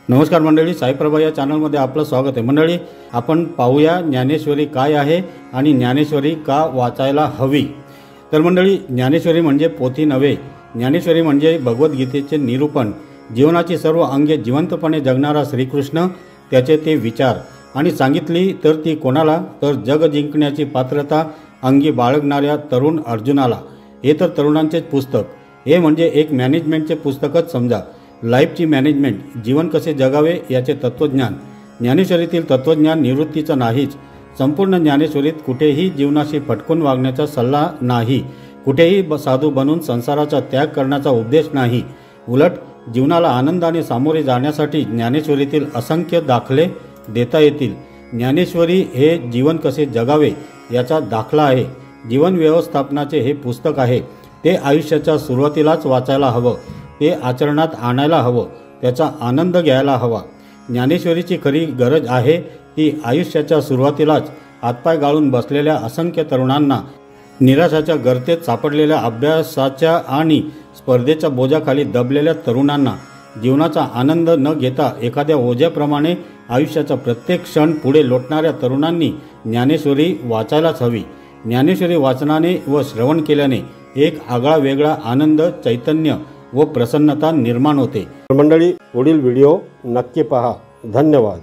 नमस्कार मंडळी, साईप्रभा या चॅनलमध्ये आपलं स्वागत आहे। मंडळी, आपण पाहूया ज्ञानेश्वरी काय आहे आणि ज्ञानेश्वरी का वाचायला हवी। तर मंडळी, ज्ञानेश्वरी म्हणजे पोथी नव्हे, ज्ञानेश्वरी म्हणजे भगवद्गीतेचे निरूपण, जीवनाची सर्व अंगे जिवंतपणे जगणारा श्रीकृष्ण, त्याचे ते विचार। आणि सांगितली तर ती कोणाला, तर जग जिंकण्याची पात्रता अंगी बाळगणाऱ्या तरुण अर्जुनाला। हे तर तरुणांचेच पुस्तक, हे म्हणजे एक मॅनेजमेंटचे पुस्तकच समजा। लाईफची मॅनेजमेंट, जीवन कसे जगावे याचे तत्त्वज्ञान। ज्ञानेश्वरीतील तत्त्वज्ञान निवृत्तीचं नाहीच। संपूर्ण ज्ञानेश्वरीत कुठेही जीवनाशी फटकून वागण्याचा सल्ला नाही, कुठेही साधू बनून संसाराचा त्याग करण्याचा उपदेश नाही। उलट जीवनाला आनंदाने सामोरे जाण्यासाठी ज्ञानेश्वरीतील असंख्य दाखले देता येतील। ज्ञानेश्वरी हे जीवन कसे जगावे याचा दाखला आहे। जीवन व्यवस्थापनाचे हे पुस्तक आहे। ते आयुष्याच्या सुरुवातीलाच वाचायला हवं, ते आचरणात आणायला हवं, त्याचा आनंद घ्यायला हवा। ज्ञानेश्वरीची खरी गरज आहे ती आयुष्याच्या सुरुवातीलाच हातपाय गाळून बसलेल्या असंख्य तरुणांना, निराशाच्या गर्तेत सापडलेल्या, अभ्यासाच्या आणि स्पर्धेच्या बोजाखाली दबलेल्या तरुणांना, जीवनाचा आनंद न घेता एखाद्या ओझ्याप्रमाणे आयुष्याचा प्रत्येक क्षण पुढे लोटणाऱ्या तरुणांनी ज्ञानेश्वरी वाचायलाच हवी। ज्ञानेश्वरी वाचनाने व श्रवण केल्याने एक आगळा वेगळा आनंद, चैतन्य व प्रसन्नता निर्माण होते। मंडळी, पुढील व्हिडिओ नक्की पहा। धन्यवाद।